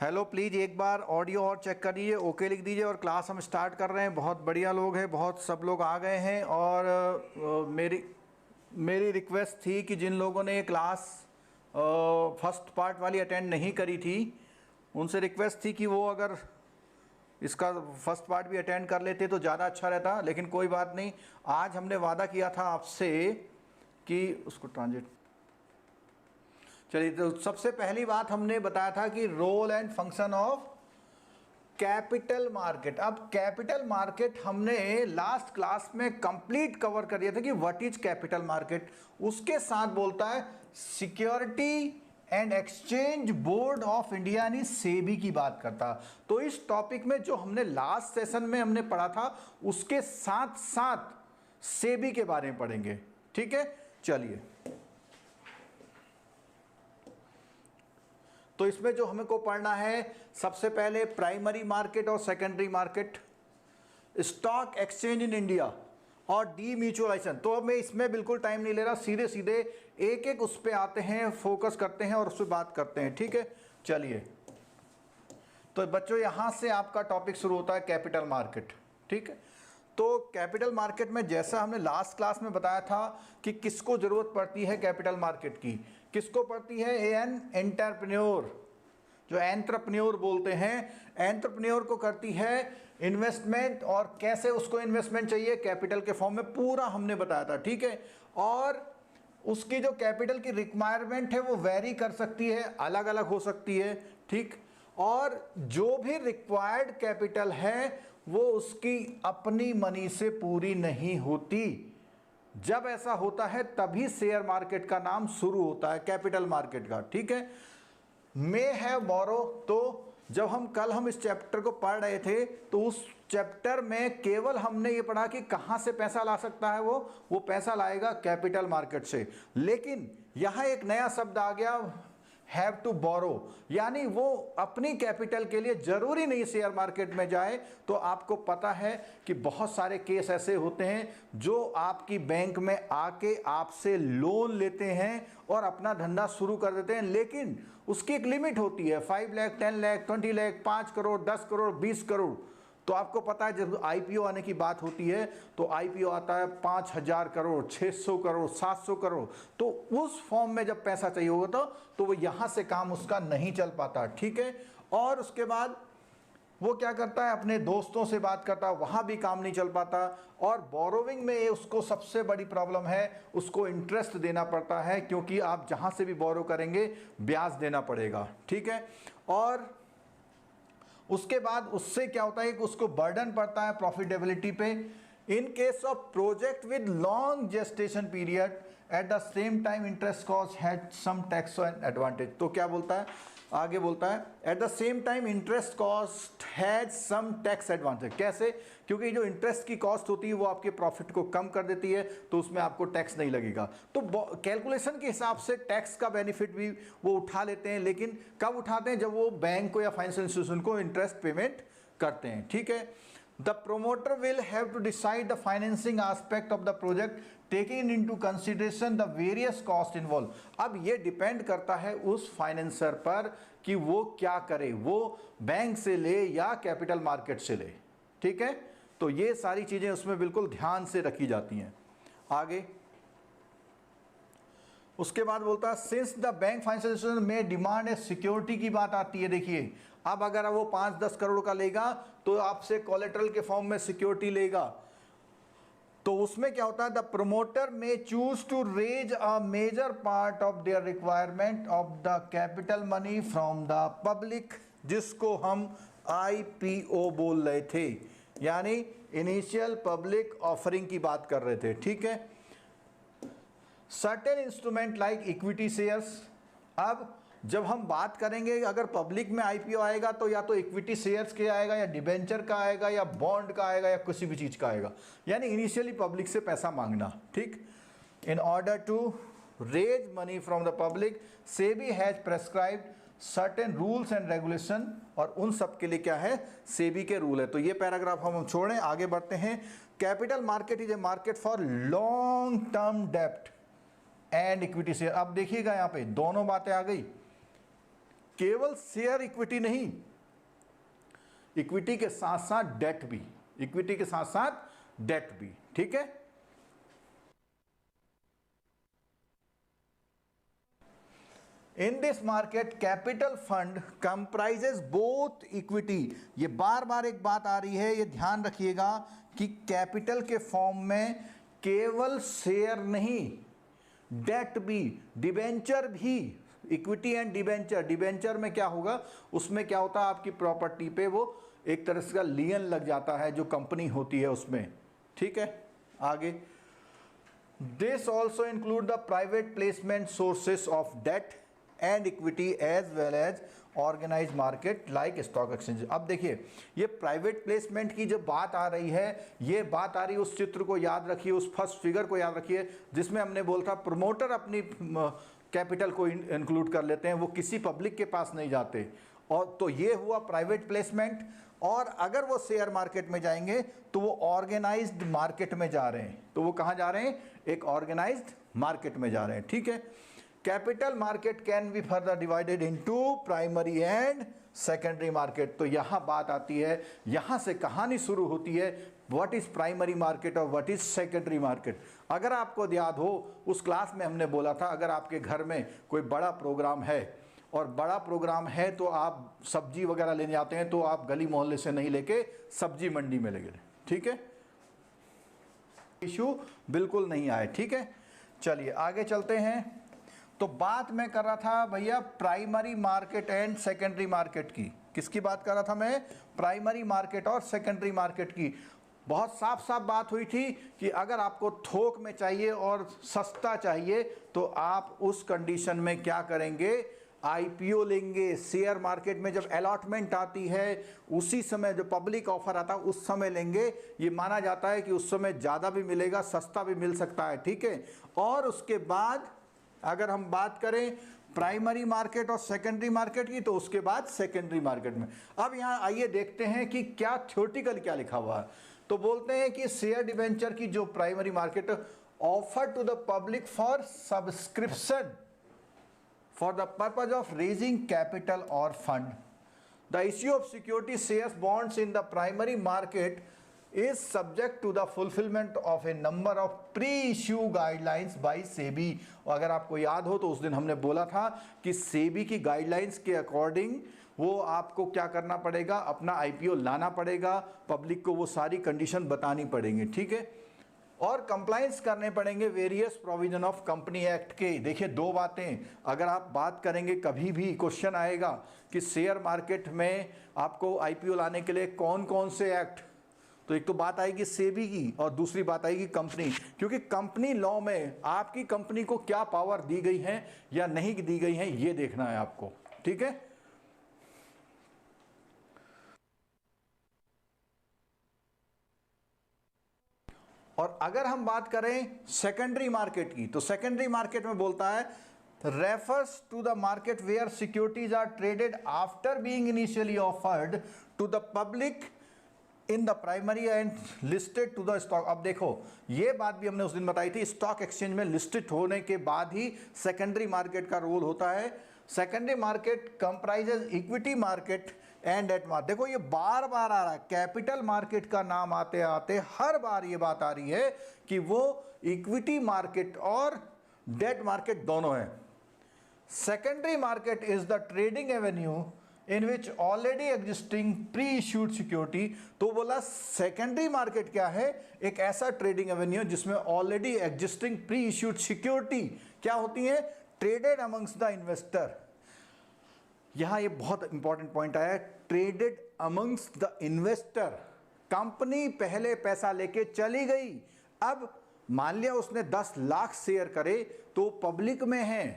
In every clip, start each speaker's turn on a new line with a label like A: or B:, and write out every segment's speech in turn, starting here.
A: Hello, please एक बार audio और check कर लीजिए, ओके लिख दीजिए और क्लास हम स्टार्ट कर रहे हैं। बहुत बढ़िया लोग हैं, बहुत सब लोग आ गए हैं और मेरी रिक्वेस्ट थी कि जिन लोगों ने ये क्लास फर्स्ट पार्ट वाली अटेंड नहीं करी थी उनसे रिक्वेस्ट थी कि वो अगर इसका फर्स्ट पार्ट भी अटेंड कर लेते तो ज़्यादा अच्छा रहता। लेकिन कोई बात नहीं, आज हमने वादा किया था आपसे कि उसको ट्रांजिट। चलिए, तो सबसे पहली बात हमने बताया था कि role and function of capital market. अब कैपिटल मार्केट हमने लास्ट क्लास में कंप्लीट कवर कर दिया था कि व्हाट इज कैपिटल मार्केट। उसके साथ बोलता है security and exchange board of India यानी सेबी की बात करता। तो इस टॉपिक में जो हमने लास्ट सेशन में हमने पढ़ा था उसके साथ साथ सेबी के बारे में पढ़ेंगे। ठीक है, चलिए। तो इसमें जो हमें को पढ़ना है, सबसे पहले प्राइमरी मार्केट और secondary market, stock exchange in India और डीम्यूचुअलाइजेशन। तो अब मैं इसमें बिल्कुल टाइम नहीं ले रहा, सीधे सीधे एक एक उस पे आते हैं, फोकस करते हैं और उस पर बात करते हैं। ठीक है, चलिए। तो बच्चों यहां से आपका टॉपिक शुरू होता है कैपिटल मार्केट। ठीक है, तो कैपिटल मार्केट में जैसा हमने लास्ट क्लास में बताया था कि किसको जरूरत पड़ती है कैपिटल मार्केट की, किसको पड़ती है, एन एंटरप्रेन्योर, जो एंटरप्रेन्योर बोलते हैं, एंटरप्रेन्योर को करती है इन्वेस्टमेंट। और कैसे उसको इन्वेस्टमेंट चाहिए, कैपिटल के फॉर्म में, पूरा हमने बताया था। ठीक है, और उसकी जो कैपिटल की रिक्वायरमेंट है वो वेरी कर सकती है, अलग अलग हो सकती है। ठीक, और जो भी रिक्वायर्ड कैपिटल है वो उसकी अपनी मनी से पूरी नहीं होती। जब ऐसा होता है तभी शेयर मार्केट का नाम शुरू होता है, कैपिटल मार्केट का। ठीक है, मे हैव बोरो। तो जब हम इस चैप्टर को पढ़ रहे थे तो उस चैप्टर में केवल हमने ये पढ़ा कि कहां से पैसा ला सकता है, वो पैसा लाएगा कैपिटल मार्केट से। लेकिन यहां एक नया शब्द आ गया, हैव टू बोरो, यानी वो अपनी कैपिटल के लिए जरूरी नहीं शेयर मार्केट में जाए। तो आपको पता है कि बहुत सारे केस ऐसे होते हैं जो आपकी बैंक में आके आपसे लोन लेते हैं और अपना धंधा शुरू कर देते हैं, लेकिन उसकी एक लिमिट होती है, 5 लाख, 10 लाख, 20 लाख, 5 करोड़, 10 करोड़, 20 करोड़। तो आपको पता है जब आईपीओ आने की बात होती है तो आईपीओ आता है 5,000 करोड़, 600 करोड़, 700 करोड़। तो उस फॉर्म में जब पैसा चाहिए होगा तो वो यहां से काम उसका नहीं चल पाता। ठीक है, और उसके बाद वो क्या करता है, अपने दोस्तों से बात करता है, वहां भी काम नहीं चल पाता। और बोरोविंग में उसको सबसे बड़ी प्रॉब्लम है, उसको इंटरेस्ट देना पड़ता है, क्योंकि आप जहां से भी बोरो करेंगे ब्याज देना पड़ेगा। ठीक है, और उसके बाद उससे क्या होता है कि उसको बर्डन पड़ता है प्रॉफिटेबिलिटी पे। In case of project with long gestation period at the same time interest cost had some tax advantage. तो क्या बोलता है, आगे बोलता है at the same time interest cost has some tax advantage. कैसे, क्योंकि जो इंटरेस्ट की कॉस्ट होती है वो आपके प्रॉफिट को कम कर देती है, तो उसमें आपको टैक्स नहीं लगेगा। तो कैलकुलेशन के हिसाब से टैक्स का बेनिफिट भी वो उठा लेते हैं, लेकिन कब उठाते हैं, जब वो बैंक को या फाइनेंशियल इंस्टीट्यूशन को इंटरेस्ट पेमेंट करते हैं। ठीक है, the promoter will have to decide the financing aspect of the project taking into consideration the various cost involve. अब ये डिपेंड करता है उस फाइनेंसर पर कि वो क्या करे, वो बैंक से ले या कैपिटल मार्केट से ले। ठीक है, तो ये सारी चीजें उसमें बिल्कुल ध्यान से रखी जाती हैं। आगे उसके बाद बोलता है since the bank financial institution में डिमांड है, सिक्योरिटी की बात आती है। देखिए, अब अगर वो 5-10 करोड़ का लेगा तो आपसे कोलेटरल के फॉर्म में सिक्योरिटी लेगा। तो उसमें क्या होता है, the promoter may choose to raise a major part of their requirement of the capital money from the public, जिसको हम आईपीओ बोल रहे थे, यानी इनिशियल पब्लिक ऑफरिंग की बात कर रहे थे। ठीक है, certain instrument like equity shares. अब जब हम बात करेंगे अगर पब्लिक में आईपीओ आएगा तो या तो इक्विटी शेयर्स के आएगा, या डिबेंचर का आएगा, या बॉन्ड का आएगा, या किसी भी चीज का आएगा, यानी इनिशियली पब्लिक से पैसा मांगना। ठीक, in order to raise money from the public SEBI has prescribed certain rules and regulation, और उन सब के लिए क्या है, सेबी के रूल है। तो ये पैराग्राफ हम छोड़ें, आगे बढ़ते हैं। Capital market is a market for long term डेप्ट एंड इक्विटी शेयर। अब देखिएगा यहाँ पे दोनों बातें आ गई, केवल शेयर इक्विटी नहीं, इक्विटी के साथ साथ डेट भी, इक्विटी के साथ साथ डेट भी, ठीक है। In this market capital fund comprises both equity, ये बार बार एक बात आ रही है, ये ध्यान रखिएगा कि कैपिटल के फॉर्म में केवल शेयर नहीं, डेट भी, डिबेंचर भी, इक्विटी एंड डिबेंचर। डिबेंचर में क्या होगा, उसमें क्या होता है, आपकी प्रॉपर्टी पे वो एक तरह से लियन लग जाता है जो कंपनी होती है उसमें, ठीक है। आगे, this also include the private placement sources of debt and equity as well as organize market like stock exchange. अब देखिए, ये प्राइवेट प्लेसमेंट की जो बात आ रही है, ये बात आ रही है, उस चित्र को याद रखिए, उस फर्स्ट फिगर को याद रखिए जिसमें हमने बोला था प्रमोटर अपनी कैपिटल को इंक्लूड कर लेते हैं, वो किसी पब्लिक के पास नहीं जाते, और तो ये हुआ प्राइवेट प्लेसमेंट। और अगर वो शेयर मार्केट में जाएंगे तो वो ऑर्गेनाइज्ड मार्केट में जा रहे हैं, तो वो कहाँ जा रहे हैं, एक ऑर्गेनाइज्ड मार्केट में जा रहे हैं, ठीक है। Capital market can be further divided into primary and secondary market. तो यहाँ बात आती है, यहाँ से कहानी शुरू होती है, व्हाट इज प्राइमरी मार्केट और व्हाट इज सेकेंडरी मार्केट। अगर आपको याद हो, उस क्लास में हमने बोला था, अगर आपके घर में कोई बड़ा प्रोग्राम है, और बड़ा प्रोग्राम है तो आप सब्जी वगैरह लेने जाते हैं, तो आप गली मोहल्ले से नहीं लेके सब्जी मंडी में ले गए, ठीक है, इशू बिल्कुल नहीं आए, ठीक है। चलिए आगे चलते हैं। तो बात मैं कर रहा था भैया primary market and secondary market की। किसकी बात कर रहा था मैं, प्राइमरी मार्केट और सेकेंडरी मार्केट की। बहुत साफ साफ बात हुई थी कि अगर आपको थोक में चाहिए और सस्ता चाहिए तो आप उस कंडीशन में क्या करेंगे, आईपीओ लेंगे। शेयर मार्केट में जब अलॉटमेंट आती है उसी समय, जो पब्लिक ऑफर आता है उस समय लेंगे। ये माना जाता है कि उस समय ज़्यादा भी मिलेगा, सस्ता भी मिल सकता है, ठीक है। और उसके बाद अगर हम बात करें प्राइमरी मार्केट और सेकेंडरी मार्केट की, तो उसके बाद सेकेंडरी मार्केट में। अब यहाँ आइए देखते हैं कि क्या थ्योरेटिकल क्या लिखा हुआ है। तो बोलते हैं कि शेयर डिवेंचर की जो primary market offer to the public for subscription for the purpose of raising capital और fund. The issue of security shares bonds in the primary market is subject to the fulfillment of a number of pre-issue guidelines by SEBI। और अगर आपको याद हो तो उस दिन हमने बोला था कि सेबी की गाइडलाइंस के अकॉर्डिंग वो आपको क्या करना पड़ेगा, अपना आईपीओ लाना पड़ेगा, पब्लिक को वो सारी कंडीशन बतानी पड़ेंगी, ठीक है, और कंप्लाइंस करने पड़ेंगे various provision of company act के। देखिए दो बातें, अगर आप बात करेंगे, कभी भी क्वेश्चन आएगा कि शेयर मार्केट में आपको आईपीओ लाने के लिए कौन कौन से एक्ट, तो एक तो बात आएगी सेबी की और दूसरी बात आएगी कंपनी, क्योंकि कंपनी लॉ में आपकी कंपनी को क्या पावर दी गई है या नहीं दी गई है ये देखना है आपको, ठीक है। और अगर हम बात करें सेकेंडरी मार्केट की, तो सेकेंडरी मार्केट में बोलता है refers to the market where securities are traded after being initially offered to the public in the primary and listed to the stock. अब देखो ये बात भी हमने उस दिन बताई थी, स्टॉक एक्सचेंज में लिस्टेड होने के बाद ही सेकेंडरी मार्केट का रोल होता है। Secondary market comprises equity market and debt market. देखो ये बार बार आ रहा है, कैपिटल मार्केट का नाम आते आते हर बार ये बात आ रही है कि वो इक्विटी मार्केट और डेट मार्केट दोनों है। Secondary market is the trading Avenue in which already existing pre issued security. तो बोला सेकेंडरी मार्केट क्या है, एक ऐसा ट्रेडिंग एवेन्यू जिसमें already existing pre issued security क्या होती है, ट्रेडेड अमंग्स द इन्वेस्टर। यहां ये बहुत इंपॉर्टेंट पॉइंट आया, traded amongst the investor. Company पहले पैसा लेके चली गई, अब मान लिया उसने 10 लाख शेयर करे तो पब्लिक में है,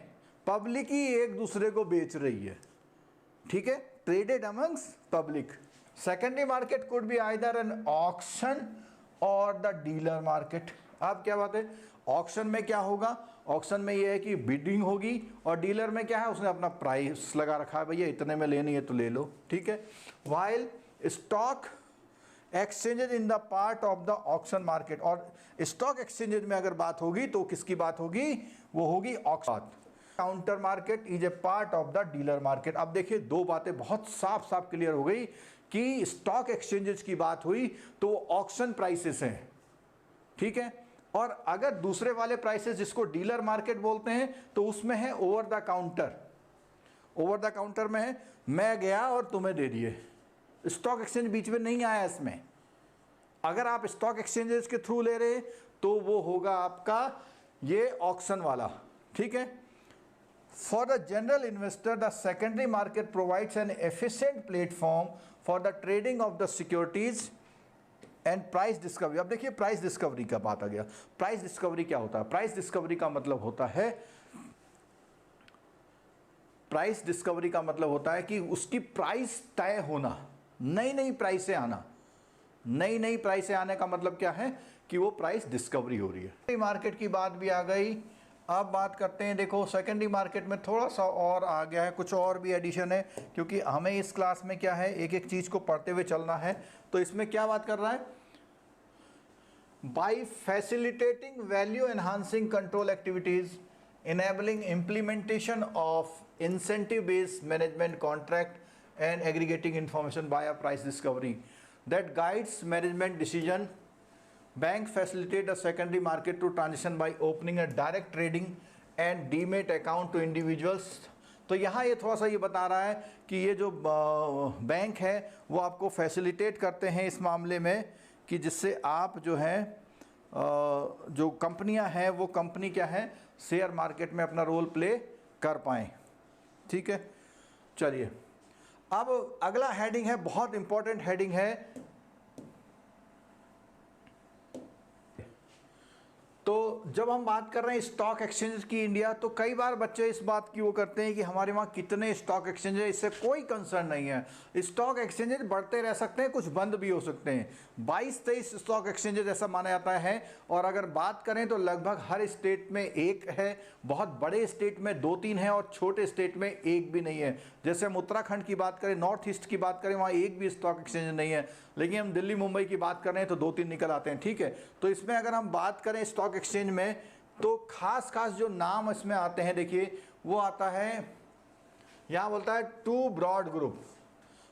A: पब्लिक ही एक दूसरे को बेच रही है, ठीक है, traded amongst public. Secondary market could be either an auction और द डीलर मार्केट। अब क्या बात है, ऑक्शन में क्या होगा, ऑक्शन में ये है कि बिडिंग होगी, और डीलर में क्या है, उसने अपना प्राइस लगा रखा है, भैया इतने में लेनी है तो ले लो, ठीक है। While stock exchanges in the part of the auction market. और स्टॉक एक्सचेंजेज में अगर बात होगी तो किसकी बात होगी, वो होगी auction. Counter market is A part of the dealer market. अब देखिए दो बातें बहुत साफ साफ क्लियर हो गई कि स्टॉक एक्सचेंजेस की बात हुई तो ऑक्शन प्राइसेस हैं, ठीक है, और अगर दूसरे वाले प्राइसेस जिसको डीलर मार्केट बोलते हैं तो उसमें है over the counter. Over the counter में है मैं गया और तुम्हें दे दिए, स्टॉक एक्सचेंज बीच में नहीं आया इसमें। अगर आप स्टॉक एक्सचेंजेस के थ्रू ले रहे तो वो होगा आपका ये ऑक्शन वाला, ठीक है। For the general investor the secondary market provides N efficient platform for the trading of the securities and price discovery. अब देखिए प्राइस डिस्कवरी का बात आ गया। प्राइस डिस्कवरी क्या होता है? प्राइस डिस्कवरी का मतलब होता है, प्राइस डिस्कवरी का मतलब होता है कि उसकी प्राइस तय होना, नई नई प्राइसें आना। नई नई प्राइसें आने का मतलब क्या है कि वो प्राइस डिस्कवरी हो रही है। मार्केट की बात भी आ गई। अब बात करते हैं, देखो सेकेंडरी मार्केट में थोड़ा सा और आ गया है, कुछ और भी एडिशन है, क्योंकि हमें इस क्लास में क्या है एक एक चीज़ को पढ़ते हुए चलना है। तो इसमें क्या बात कर रहा है? By facilitating value enhancing control activities enabling implementation of incentive-based management contract and aggregating information via price discovery that guides management decision. Bank facilitate a secondary market to transition by opening a direct trading and demat account to individuals. तो यहाँ ये थोड़ा सा ये बता रहा है कि ये जो बैंक है वो आपको फैसिलिटेट करते हैं इस मामले में कि जिससे आप जो है जो कंपनियां हैं वो कंपनी क्या है शेयर मार्केट में अपना रोल प्ले कर पाएँ, ठीक है। चलिए अब अगला हेडिंग है, बहुत इंपॉर्टेंट हेडिंग है। तो जब हम बात कर रहे हैं स्टॉक एक्सचेंज की इंडिया, तो कई बार बच्चे इस बात की वो करते हैं कि हमारे वहाँ कितने स्टॉक एक्सचेंज है, इससे कोई कंसर्न नहीं है। स्टॉक एक्सचेंजेस बढ़ते रह सकते हैं, कुछ बंद भी हो सकते हैं। 22-23 स्टॉक एक्सचेंजेस ऐसा माना जाता है, और अगर बात करें तो लगभग हर स्टेट में एक है, बहुत बड़े स्टेट में 2-3 है और छोटे स्टेट में एक भी नहीं है। जैसे हम उत्तराखंड की बात करें, नॉर्थ ईस्ट की बात करें, वहाँ एक भी स्टॉक एक्सचेंज नहीं है। लेकिन हम दिल्ली मुंबई की बात कर रहे हैं तो 2-3 निकल आते हैं, ठीक है। तो इसमें अगर हम बात करें स्टॉक एक्सचेंज में तो खास खास जो नाम इसमें आते हैं, देखिए वो आता है, यहाँ बोलता है टू ब्रॉड ग्रुप,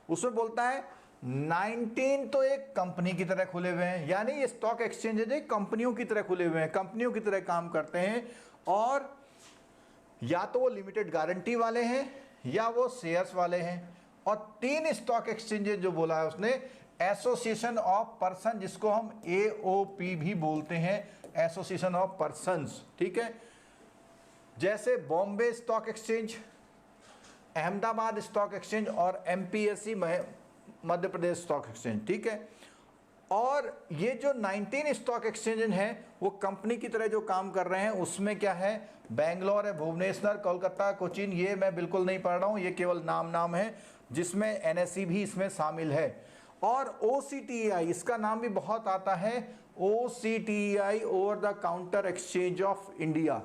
A: उसमें बोलता है 19 तो एक कंपनी की तरह खुले हुए हैं, यानी ये स्टॉक एक्सचेंज है कंपनियों की तरह खुले हुए हैं, कंपनियों की तरह काम करते हैं, और या तो वो लिमिटेड गारंटी वाले हैं या वो शेयर्स वाले हैं। और 3 स्टॉक एक्सचेंजेस जो बोला है उसने, एसोसिएशन ऑफ पर्सन, जिसको हम AOP भी बोलते हैं, एसोसिएशन ऑफ पर्सन्स, ठीक है। जैसे Bombay stock exchange, Ahmedabad stock exchange और MPSE Madhya Pradesh stock exchange, ठीक है। और ये जो 19 स्टॉक एक्सचेंज हैं वो कंपनी की तरह जो काम कर रहे हैं, उसमें क्या है, बेंगलोर है, भुवनेश्वर, कोलकाता, कोचीन, ये मैं बिल्कुल नहीं पढ़ रहा हूँ, ये केवल नाम है, जिसमें NSE भी इसमें शामिल है। और OCTEI, इसका नाम भी बहुत आता है, OCTEI, over the counter exchange of India.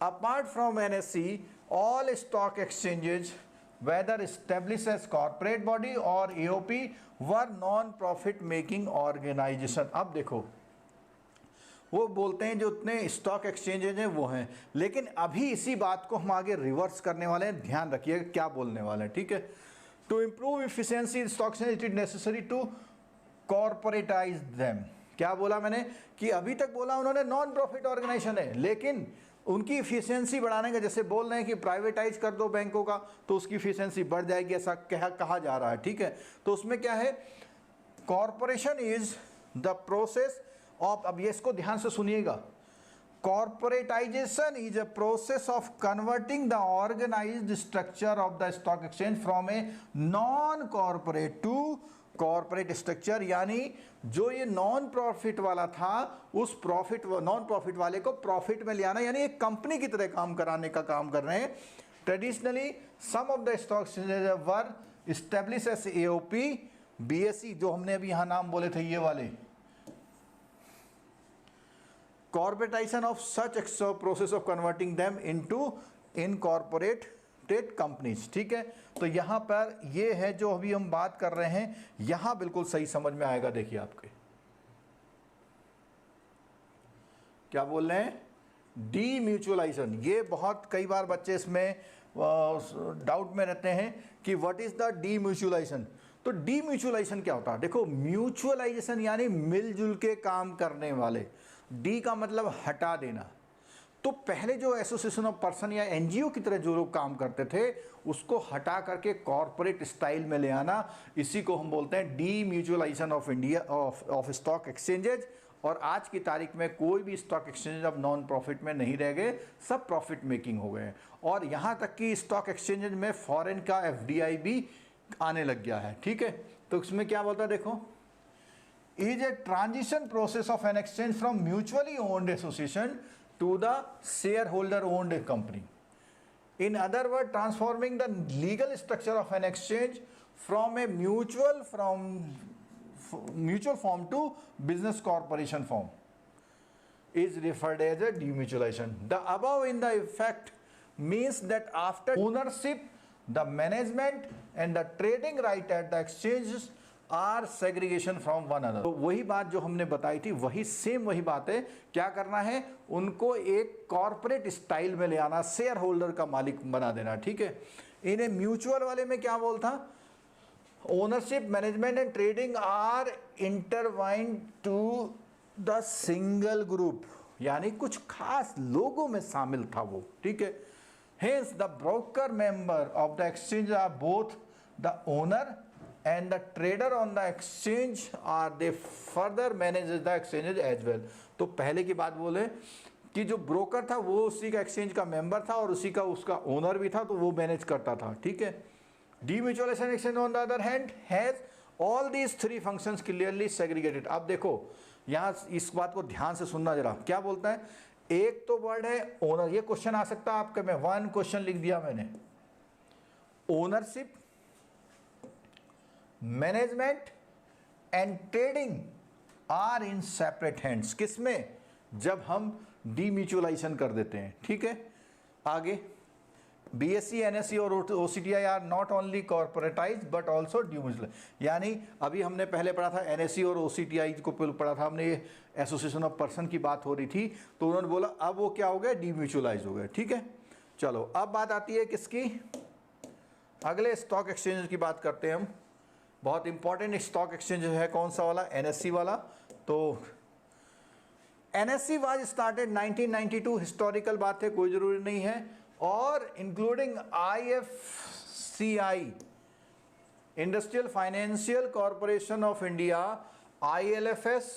A: Apart from NSE, all stock exchanges, whether established as corporate body or AOP, were non-profit making organization। अब देखो वो बोलते हैं जो उतने स्टॉक एक्सचेंजेज हैं वो हैं, लेकिन अभी इसी बात को हम आगे रिवर्स करने वाले हैं, ध्यान रखिएगा क्या बोलने वाले हैं, ठीक है। To improve efficiency stock exchange it is necessary to corporatize them. क्या बोला मैंने कि अभी तक बोला उन्होंने नॉन प्रॉफिट ऑर्गेनाइजेशन है, लेकिन उनकी इफिशियंसी बढ़ाने का, जैसे बोल रहे हैं कि प्राइवेटाइज कर दो बैंकों का तो उसकी इफिशियंसी बढ़ जाएगी, ऐसा कहा जा रहा है, ठीक है। तो उसमें क्या है, corporation is the process of, अब ये इसको ध्यान से सुनिएगा, corporatization is a process of converting the organized structure of the stock exchange from a non corporate to corporate structure. यानी जो ये नॉन प्रॉफिट वाला था, उस नॉन प्रॉफिट वाले को प्रॉफिट में ले आना, यानी एक कंपनी की तरह काम कराने का काम कर रहे हैं। Traditionally some of the stock exchanges were establish as AOP, BSE, जो हमने अभी यहाँ नाम बोले थे ये वाले, corporatisation of such process of converting them into incorporated companies, ठीक है। तो यहाँ पर ये है जो अभी हम बात कर रहे हैं, यहाँ बिल्कुल सही समझ में आएगा। देखिए आपके क्या बोल रहे हैं, डीम्यूचुअलाइजेशन, ये बहुत कई बार बच्चे इसमें डाउट में रहते हैं कि व्हाट इज द डीम्यूचुअलाइजेशन। तो डीम्यूचुअलाइजेशन क्या होता है? देखो, म्यूचुअलाइजेशन यानी मिलजुल के काम करने वाले, डी का मतलब हटा देना। तो पहले जो एसोसिएशन ऑफ पर्सन या एनजीओ की तरह जो लोग काम करते थे उसको हटा करके कॉरपोरेट स्टाइल में ले आना, इसी को हम बोलते हैं demutualisation of India of stock exchanges. और आज की तारीख में कोई भी स्टॉक एक्सचेंज अब नॉन प्रॉफिट में नहीं रह गए, सब प्रॉफिट मेकिंग हो गए। और यहाँ तक कि स्टॉक एक्सचेंजेज में फॉरेन का एफडीआई भी आने लग गया है। ठीक है, तो इसमें क्या बोलता है देखो, is a transition process of an exchange from mutually owned association to the shareholder owned company. In other words, transforming the legal structure of an exchange from a mutual form to business corporation form is referred as a demutualization. The above in the effect means that after ownership, the management and the trading right at the exchanges are segregation from one other. तो वही बात जो हमने बताई थी वही same वही बात है। क्या करना है, उनको एक कॉर्पोरेट स्टाइल में ले आना, शेयर होल्डर का मालिक बना देना। ठीक है, इन्हें म्यूचुअल वाले में क्या बोलता, ownership management and trading are intertwined to the single group, यानी कुछ खास लोगों में शामिल था वो। ठीक है, hence the broker member of the exchange are both the owner and the trader on the exchange are they further manage the exchanges as well। तो पहले की बात बोले कि जो ब्रोकर था वो उसी का एक्सचेंज का मेंबर था और उसी का उसका ओनर भी था, तो वो मैनेज करता था। ठीक है, demutualisation exchange on the other hand has all these three functions clearly segregated. अब देखो यहाँ इस बात को ध्यान से सुनना जरा, क्या बोलता है, एक तो वर्ड है ओनर, ये क्वेश्चन आ सकता है आपके में, वन क्वेश्चन लिख दिया मैंने, ownership management and trading are in separate hands. किसमें, जब हम डीम्यूचुअलाइजेशन कर देते हैं। ठीक है, आगे बीएससी एनएससी और ओसीटीआई are not only corporatise but also demutualise, यानी अभी हमने पहले पढ़ा था एनएससी और ओसीटीआई को पढ़ा था हमने, एसोसिएशन ऑफ पर्सन की बात हो रही थी, तो उन्होंने बोला अब वो क्या हो गया, डीम्यूचुअलाइज हो गए। ठीक है, चलो अब बात आती है किसकी, अगले स्टॉक एक्सचेंज की बात करते हैं हम। बहुत इंपॉर्टेंट स्टॉक एक्सचेंज है कौन सा वाला, एनएससी वाला। तो एनएससी वाज स्टार्टेड 1992, हिस्टोरिकल बात है, कोई जरूरी नहीं है, और including IFCI, industrial financial corporation of India, IL&FS.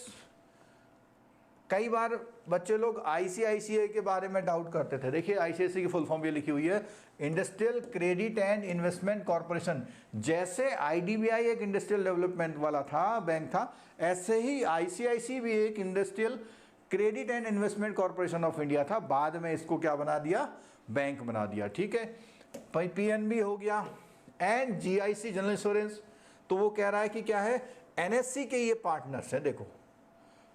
A: कई बार बच्चे लोग आईसीआईसीआई के बारे में डाउट करते थे, देखिए आईसीआईसीआई की फुल फॉर्म ये लिखी हुई है, industrial credit and investment corporation. जैसे आईडीबीआई एक इंडस्ट्रियल डेवलपमेंट वाला था, बैंक था, ऐसे ही आईसीआईसी भी एक industrial credit and investment corporation of India था, बाद में इसको क्या बना दिया, बैंक बना दिया। ठीक है, पीएनबी हो गया एंड जीआईसी जनरल इंश्योरेंस। तो वो कह रहा है कि क्या है, एनएससी के ये पार्टनर्स हैं, देखो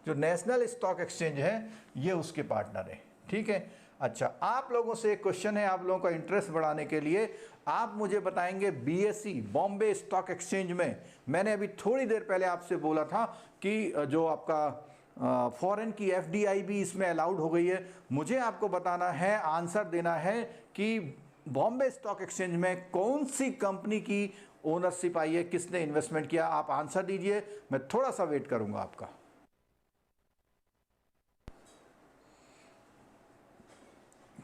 A: जो नेशनल स्टॉक एक्सचेंज है ये उसके पार्टनर है। ठीक है, अच्छा आप लोगों से एक क्वेश्चन है, आप लोगों का इंटरेस्ट बढ़ाने के लिए आप मुझे बताएंगे बीएसई बॉम्बे स्टॉक एक्सचेंज में, मैंने अभी थोड़ी देर पहले आपसे बोला था कि जो आपका फॉरेन की एफडीआई भी इसमें अलाउड हो गई है। मुझे आपको बताना है, आंसर देना है कि बॉम्बे स्टॉक एक्सचेंज में कौन सी कंपनी की ओनरशिप आई है, किसने इन्वेस्टमेंट किया, आप आंसर दीजिए, मैं थोड़ा सा वेट करूंगा आपका।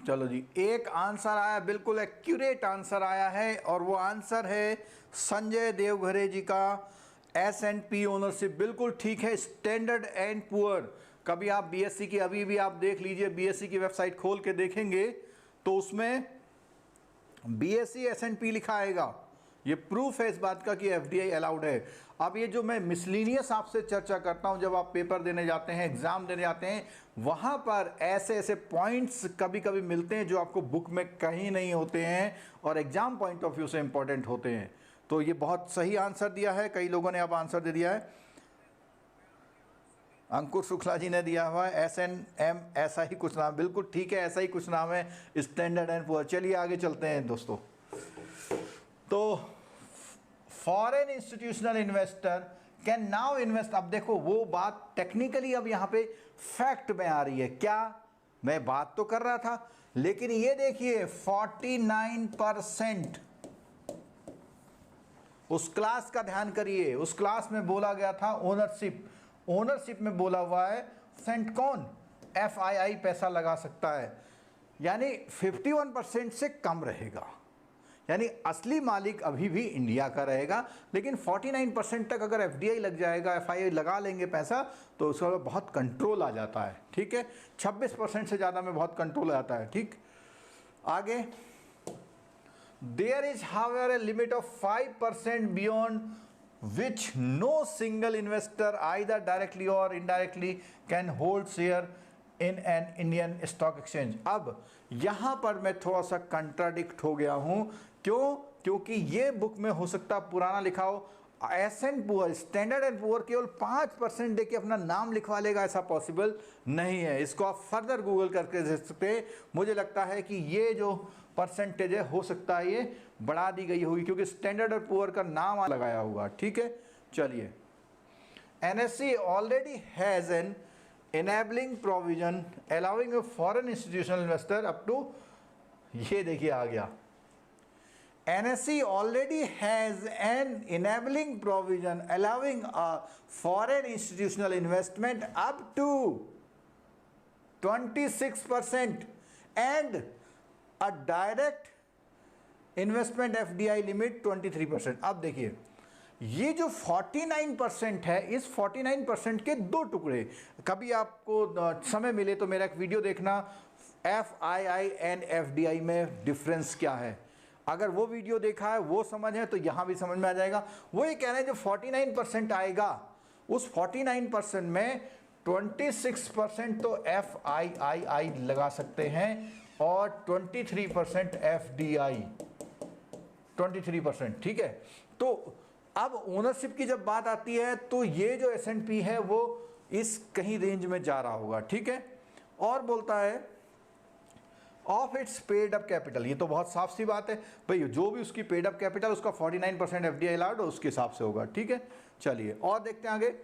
A: चलो जी, एक आंसर आया, बिल्कुल एक्यूरेट आंसर आया है, और वो आंसर है संजय देवघरे जी का, S&P ओनरशिप। बिल्कुल ठीक है, स्टैंडर्ड एंड पुअर। कभी आप बीएससी की, अभी भी आप देख लीजिए, बीएससी की वेबसाइट खोल के देखेंगे तो उसमें बीएससी S&P लिखा आएगा, ये प्रूफ है इस बात का कि एफडीआई अलाउड है। अब ये जो मैं मिसलिनियस आपसे चर्चा करता हूं, जब आप पेपर देने जाते हैं, एग्जाम देने जाते हैं, वहां पर ऐसे ऐसे पॉइंट्स कभी कभी मिलते हैं जो आपको बुक में कहीं नहीं होते हैं और एग्जाम पॉइंट ऑफ व्यू से इंपॉर्टेंट होते हैं। तो ये बहुत सही आंसर दिया है, कई लोगों ने अब आंसर दे दिया है। अंकुर शुक्ला जी ने दिया हुआ है S&M, ऐसा ही कुछ नाम, बिल्कुल ठीक है, ऐसा ही कुछ नाम है, स्टैंडर्ड एंड पुअर। चलिए आगे चलते हैं दोस्तों। तो foreign institutional investor can now invest, अब देखो वो बात टेक्निकली अब यहाँ पे फैक्ट में आ रही है, क्या मैं बात तो कर रहा था, लेकिन ये देखिए 49%। उस क्लास का ध्यान करिए, उस क्लास में बोला गया था ओनरशिप, ओनरशिप में बोला हुआ है सेंट कौन, FII पैसा लगा सकता है, यानी 51% से कम रहेगा, यानी असली मालिक अभी भी इंडिया का रहेगा, लेकिन 49% तक अगर FDI लग जाएगा, FII लगा लेंगे पैसा, तो उसका बहुत कंट्रोल आ जाता है। ठीक है, 26% से ज़्यादा में बहुत कंट्रोल आता है। ठीक, आगे there is however a limit of 5% beyond which no single investor either directly or indirectly can hold share in an Indian stock exchange। अब यहां पर मैं थोड़ा सा कंट्राडिक्ट हो गया हूं, क्यों? क्योंकि ये बुक में हो सकता पुराना लिखा हो, S&P स्टैंडर्ड एंड पुअर केवल 5% देके अपना नाम लिखवा लेगा, ऐसा पॉसिबल नहीं है। इसको आप फर्दर गूगल करके देख सकते हैं। मुझे लगता है कि ये जो परसेंटेज है हो सकता है ये बढ़ा दी गई होगी, क्योंकि स्टैंडर्ड और पुअर का नाम लगाया होगा। ठीक है, चलिए, NSE already has an enabling provision allowing a foreign institutional investor up to, ये देखिए आ गया, NSE already has an enabling provision allowing a foreign institutional investment up to 26% and a direct investment FDI limit 23%। अब देखिए, ये जो 49% है, इस 49% के दो टुकड़े, कभी आपको समय मिले तो मेरा एक वीडियो देखना, FII एंड FDI में डिफरेंस क्या है। अगर वो वीडियो देखा है, वो समझ है, तो यहाँ भी समझ में आ जाएगा। वो ये कह रहे हैं जो 49% आएगा, उस 49% में 26% तो FII लगा सकते हैं और 23% FDI, 23%। ठीक है, तो अब ओनरशिप की जब बात आती है तो ये जो S&P है वो इस कहीं रेंज में जा रहा होगा। ठीक है, और बोलता है of its paid up capital, ये तो बहुत साफ सी बात है भाई, जो भी उसकी पेड अप कैपिटल उसका 49% FDI अलाउड उसके हिसाब से होगा। ठीक है, चलिए और देखते हैं आगे।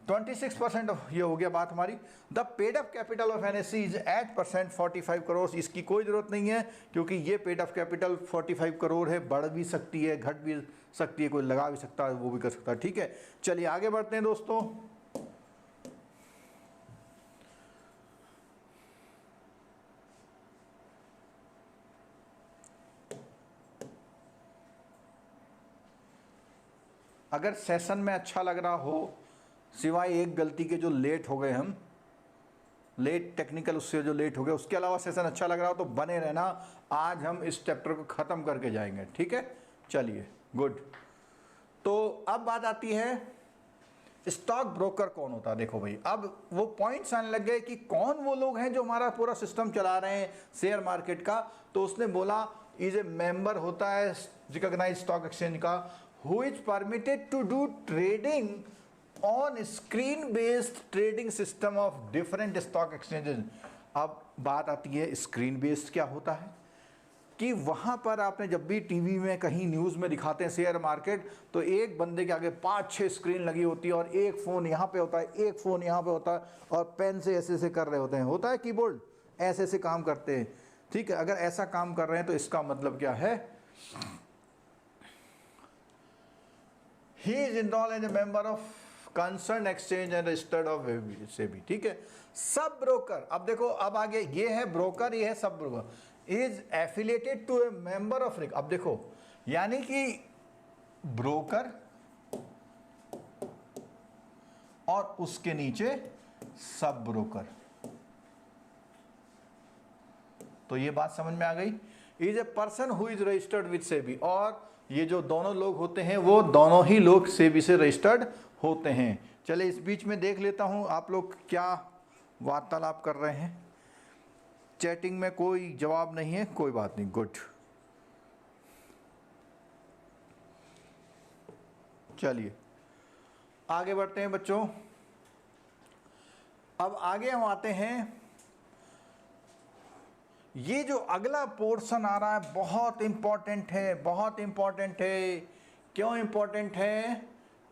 A: 26% ये हो गया बात हमारी। The paid up capital of NSE is 8% 45 crore. इसकी कोई ज़रूरत नहीं है, क्योंकि ये पेड अप कैपिटल 45 करोड़ है, बढ़ भी सकती है, घट भी सकती है, कोई लगा भी सकता है, वो भी कर सकता है। ठीक है, चलिए आगे बढ़ते हैं दोस्तों। अगर सेशन में अच्छा लग रहा हो, सिवाय एक गलती के जो लेट हो गए हम, लेट टेक्निकल उससे जो लेट हो गए, उसके अलावा सेशन अच्छा लग रहा हो तो बने रहना, आज हम इस चैप्टर को ख़त्म करके जाएंगे। ठीक है, चलिए गुड। तो अब बात आती है स्टॉक ब्रोकर कौन होता है। देखो भाई, अब वो पॉइंट्स आने लग गए कि कौन वो लोग हैं जो हमारा पूरा सिस्टम चला रहे हैं शेयर मार्केट का। तो उसने बोला इज ए मेंबर होता है रिकॉग्नाइज्ड स्टॉक एक्सचेंज का, who is permitted to do trading on screen based trading system of different stock exchanges। अब बात आती है स्क्रीन बेस्ड क्या होता है, कि वहाँ पर आपने जब भी टीवी में कहीं न्यूज़ में दिखाते हैं शेयर मार्केट, तो एक बंदे के आगे 5-6 स्क्रीन लगी होती है और एक फ़ोन यहाँ पे होता है, एक फ़ोन यहाँ पे होता है, और पेन से ऐसे ऐसे कर रहे होते हैं, होता है कीबोर्ड, ऐसे ऐसे काम करते हैं। ठीक है, अगर ऐसा काम कर रहे हैं तो इसका मतलब क्या है, he is enrolled as a member of concerned exchange and registered of SEBI। ठीक है, सब ब्रोकर, अब देखो अब आगे ये है ब्रोकर, ये है सब broker, is affiliated to a member of. अब देखो, यानी कि ब्रोकर और उसके नीचे सब ब्रोकर, तो ये बात समझ में आ गई। Is a person who is registered with SEBI, और ये जो दोनों लोग होते हैं वो दोनों ही लोग सेबी से रजिस्टर्ड होते हैं। चले इस बीच में देख लेता हूं आप लोग क्या वार्तालाप कर रहे हैं। चैटिंग में कोई जवाब नहीं है, कोई बात नहीं, गुड। चलिए आगे बढ़ते हैं बच्चों। अब आगे हम आते हैं, ये जो अगला पोर्शन आ रहा है बहुत इंपॉर्टेंट है, बहुत इंपॉर्टेंट है। क्यों इंपॉर्टेंट है,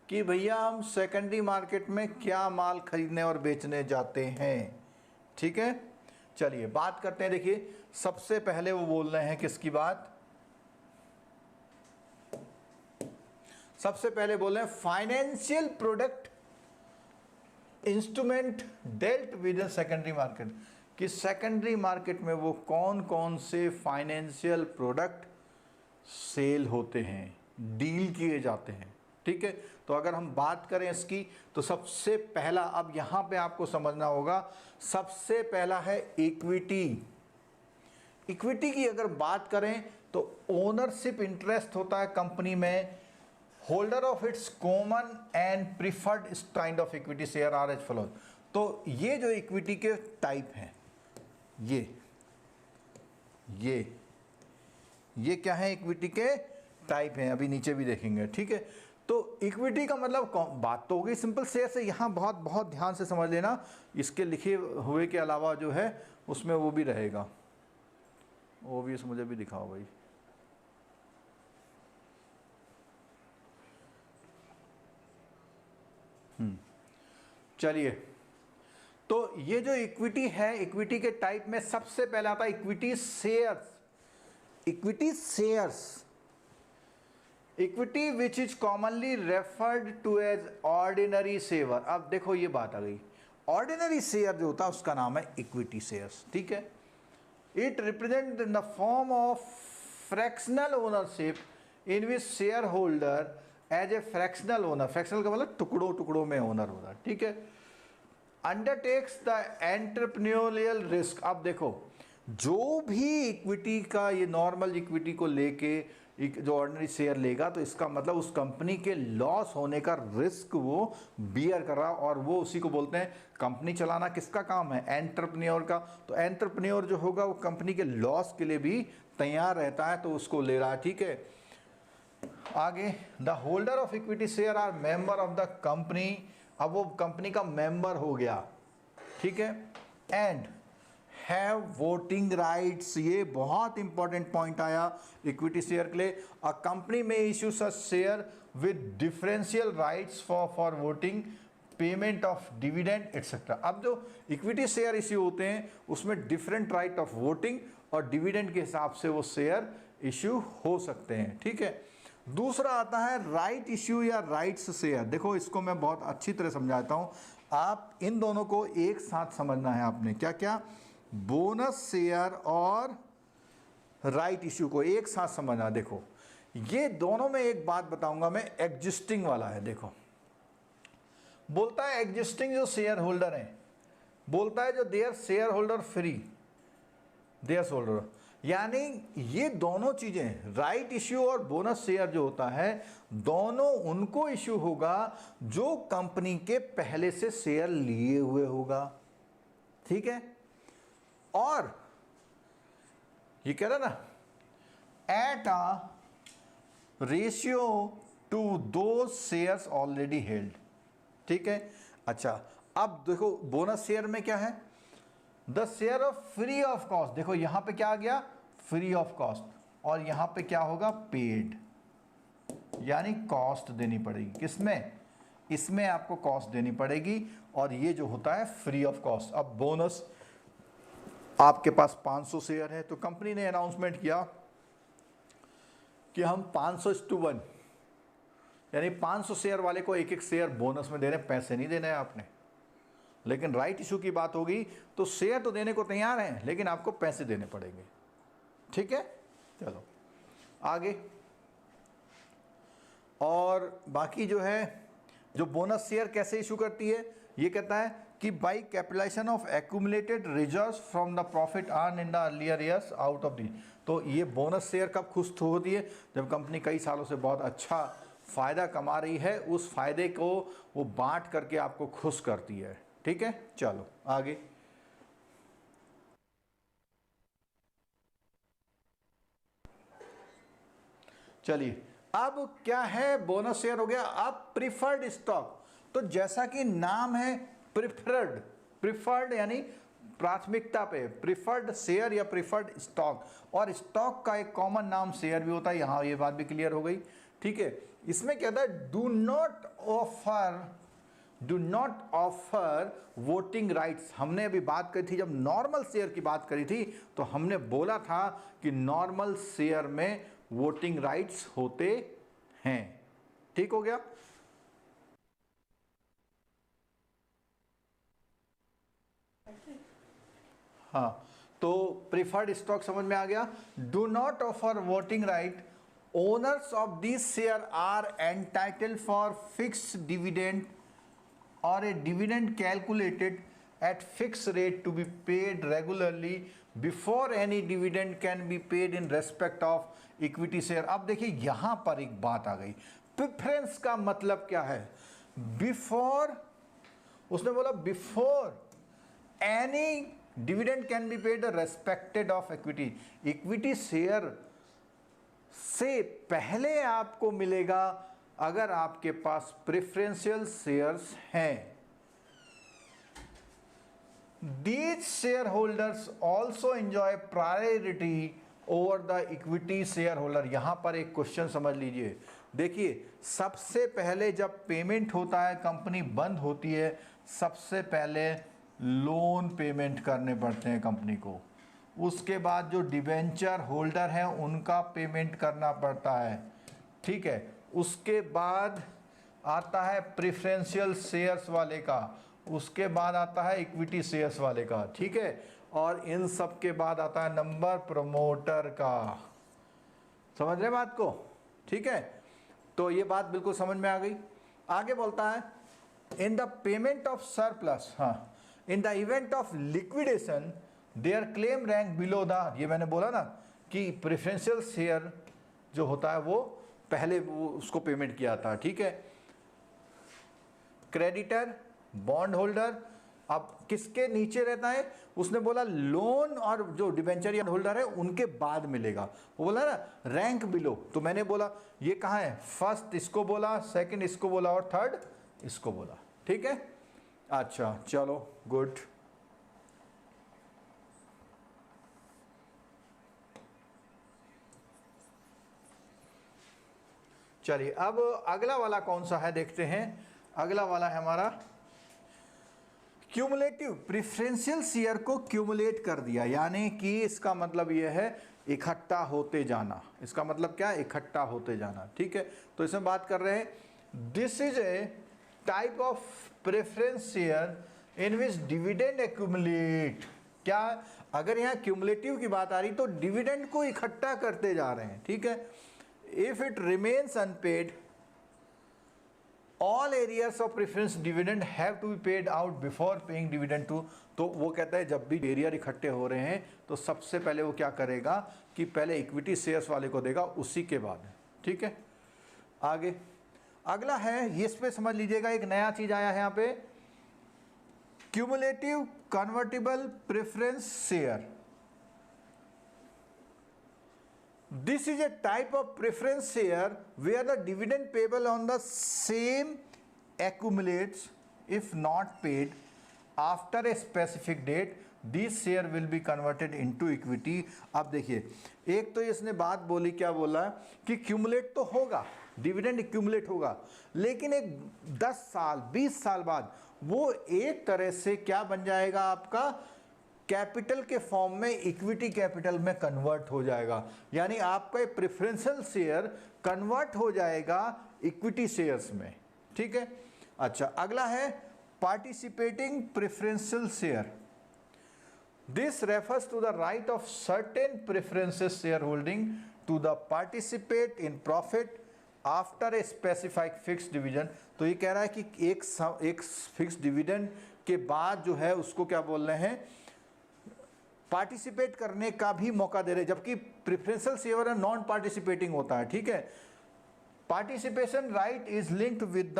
A: कि भैया हम सेकेंडरी मार्केट में क्या माल खरीदने और बेचने जाते हैं। ठीक है, चलिए बात करते हैं। देखिए सबसे पहले वो बोल रहे हैं किसकी बात, सबसे पहले बोल रहे हैं financial product instrument dealt with in secondary market, कि सेकेंडरी मार्केट में वो कौन कौन से फाइनेंशियल प्रोडक्ट सेल होते हैं, डील किए जाते हैं। ठीक है, तो अगर हम बात करें इसकी तो सबसे पहला, अब यहां पे आपको समझना होगा, सबसे पहला है इक्विटी। इक्विटी की अगर बात करें तो ओनरशिप इंटरेस्ट होता है कंपनी में, holder of its common and preferred kind of equity share are as follows. तो ये जो इक्विटी के टाइप हैं, ये क्या है, इक्विटी के टाइप हैं, अभी नीचे भी देखेंगे। ठीक है, तो इक्विटी का मतलब बात तो हो गई सिंपल शेयर से, यहाँ बहुत बहुत ध्यान से समझ लेना, इसके लिखे हुए के अलावा जो है उसमें वो भी रहेगा, वो भी मुझे भी दिखाओ भाई। चलिए, तो ये जो इक्विटी है, इक्विटी के टाइप में सबसे पहला आता है equity shares. Equity shares, equity which is commonly referred to as ordinary share. अब देखो ये बात आ गई, ऑर्डिनरी शेयर जो होता है उसका नाम है इक्विटी शेयर्स। ठीक है, it represent in the form of fractional ownership in which share holder as a fractional owner, fractional का मतलब टुकड़ों टुकड़ों में ओनर होता है। ठीक है, अंडरटेक्स द एंटरप्रेन्योरियल रिस्क। अब देखो जो भी इक्विटी का, ये नॉर्मल इक्विटी को लेके जो ऑर्डिनरी शेयर लेगा तो इसका मतलब उस कंपनी के लॉस होने का रिस्क वो बियर कर रहा, और वो उसी को बोलते हैं, कंपनी चलाना किसका काम है, एंटरप्रेन्योर का। तो एंटरप्रेन्योर जो होगा वो कंपनी के लॉस के लिए भी तैयार रहता है, तो उसको ले रहा है। ठीक है, आगे, the holder of equity share are member of the company. अब वो कंपनी का मेंबर हो गया। ठीक है, एंड हैव वोटिंग राइट्स। ये बहुत इंपॉर्टेंट पॉइंट आया इक्विटी शेयर के लिए। अ कंपनी में issue such share with differential rights for voting, payment of dividend etcetera. अब जो इक्विटी शेयर इश्यू होते हैं उसमें डिफरेंट राइट ऑफ वोटिंग और डिविडेंड के हिसाब से वो शेयर इश्यू हो सकते हैं। ठीक है, दूसरा आता है राइट इश्यू या राइट्स शेयर। देखो इसको मैं बहुत अच्छी तरह समझाता हूं, आप इन दोनों को एक साथ समझना है आपने। क्या क्या, बोनस शेयर और राइट इश्यू को एक साथ समझना। देखो ये दोनों में एक बात बताऊंगा मैं, एग्जिस्टिंग वाला है। देखो बोलता है एग्जिस्टिंग जो शेयर होल्डर है, बोलता है जो their share holder free, their holder, यानी ये दोनों चीजें, राइट इश्यू और बोनस शेयर जो होता है, दोनों उनको इश्यू होगा जो कंपनी के पहले से शेयर लिए हुए होगा। ठीक है, और ये कह रहा ना, एट अ रेशियो टू दो शेयर्स ऑलरेडी हेल्ड। ठीक है, अच्छा अब देखो बोनस शेयर में क्या है, the share of free of cost. देखो यहां पे क्या आ गया, फ्री ऑफ कॉस्ट, और यहां पे क्या होगा, पेड, यानी कॉस्ट देनी पड़ेगी। किसमें, इसमें आपको कॉस्ट देनी पड़ेगी, और ये जो होता है फ्री ऑफ कॉस्ट। अब बोनस, आपके पास 500 शेयर है तो कंपनी ने अनाउंसमेंट किया कि हम 500:1, यानी 500 शेयर वाले को एक एक शेयर बोनस में दे रहे हैं, पैसे नहीं देने हैं आपने। लेकिन राइट इशू की बात होगी तो शेयर तो देने को तैयार हैं, लेकिन आपको पैसे देने पड़ेंगे। ठीक है, चलो आगे। और बाकी जो है, जो बोनस शेयर कैसे इशू करती है, ये कहता है कि by capitalization of accumulated reserves from the profit earn in the earlier years out of the. तो ये बोनस शेयर कब खुश होती है, जब कंपनी कई सालों से बहुत अच्छा फायदा कमा रही है, उस फायदे को वो बांट करके आपको खुश करती है। ठीक है, चलो आगे। चलिए, अब क्या है, बोनस शेयर हो गया। अब प्रिफर्ड स्टॉक, तो जैसा कि नाम है प्रिफर्ड, प्रिफर्ड यानी प्राथमिकता पे, प्रिफर्ड शेयर या प्रिफर्ड स्टॉक, और स्टॉक का एक कॉमन नाम शेयर भी होता है। यहां ये बात भी क्लियर हो गई। ठीक है, इसमें क्या था, do not offer do not offer voting rights. हमने अभी बात करी थी, जब नॉर्मल शेयर की बात करी थी तो हमने बोला था कि नॉर्मल शेयर में वोटिंग राइट्स होते हैं। ठीक हो गया। हाँ, तो प्रिफर्ड स्टॉक समझ में आ गया। Do not offer voting right, owners of this share are entitled for fixed dividend और a dividend calculated at fix rate to be paid regularly before any dividend can be paid in respect of equity share. अब देखिए यहां पर एक बात आ गई, preference का मतलब क्या है? बिफोर, उसने बोला before any dividend can be paid respected of equity. Equity share से पहले आपको मिलेगा अगर आपके पास प्रेफरेंशियल शेयर्स हैं। These shareholders also enjoy priority over the equity shareholder। यहां पर एक क्वेश्चन समझ लीजिए। देखिए सबसे पहले जब पेमेंट होता है, कंपनी बंद होती है, सबसे पहले लोन पेमेंट करने पड़ते हैं कंपनी को। उसके बाद जो डिबेंचर होल्डर हैं उनका पेमेंट करना पड़ता है, ठीक है। उसके बाद आता है प्रेफरेंशियल शेयर्स वाले का, उसके बाद आता है इक्विटी शेयर्स वाले का, ठीक है। और इन सब के बाद आता है नंबर प्रमोटर का। समझ रहे बात को? ठीक है, तो ये बात बिल्कुल समझ में आ गई। आगे बोलता है in the payment of surplus, हाँ, in the event of liquidation their claim rank below the, ये मैंने बोला ना कि प्रेफरेंशियल शेयर जो होता है वो पहले वो उसको पेमेंट किया था, ठीक है। क्रेडिटर, बॉन्ड होल्डर, अब किसके नीचे रहता है? उसने बोला लोन और जो डिबेंचर या होल्डर है उनके बाद मिलेगा। वो बोला ना रैंक बिलो, तो मैंने बोला ये कहाँ है? फर्स्ट इसको बोला, सेकंड इसको बोला और थर्ड इसको बोला, ठीक है। अच्छा चलो गुड। चलिए अब अगला वाला कौन सा है देखते हैं। अगला वाला है हमारा क्यूमुलेटिव। प्रेफरेंशियल शेयर को क्यूमुलेट कर दिया, यानी कि इसका मतलब यह है इकट्ठा होते जाना। इसका मतलब क्या है? इकट्ठा होते जाना, ठीक है। तो इसमें बात कर रहे हैं this is a type of preference share in which dividend accumulate. क्या अगर यहाँ क्यूमुलेटिव की बात आ रही तो डिविडेंड को इकट्ठा करते जा रहे हैं, ठीक है। If it remains unpaid all arrears of preference dividend have to be paid out before paying dividend to. तो वो कहता है जब भी एरियर इकट्ठे हो रहे हैं तो सबसे पहले वो क्या करेगा कि पहले इक्विटी शेयर्स वाले को देगा, उसी के बाद, ठीक है। आगे अगला है, ये इस पे समझ लीजिएगा, एक नया चीज आया है यहाँ पे, cumulative convertible preference share. This is a type of preference share where the dividend payable on the same accumulates if not paid after a specific date. This share will be converted into equity। अब देखिए एक तो इसने बात बोली, क्या बोला कि क्यूमुलेट तो होगा, डिविडेंड एक्यूमुलेट होगा, लेकिन एक 10 साल 20 साल बाद वो एक तरह से क्या बन जाएगा आपका कैपिटल के फॉर्म में इक्विटी कैपिटल में कन्वर्ट हो जाएगा। यानी आपका प्रेफरेंशियल शेयर कन्वर्ट हो जाएगा इक्विटी शेयर्स में, ठीक है। अच्छा अगला है participating preferential share. This refers to the right of certain preferential share holding to the participate in profit after a specified fix dividend. तो ये कह रहा है कि एक फिक्स डिविडेंड के बाद जो है उसको क्या बोल रहे हैं, पार्टिसिपेट करने का भी मौका दे रहे, जबकि प्रेफरेंशियल शेयर नॉन पार्टिसिपेटिंग होता है, ठीक है। Participation right is linked with the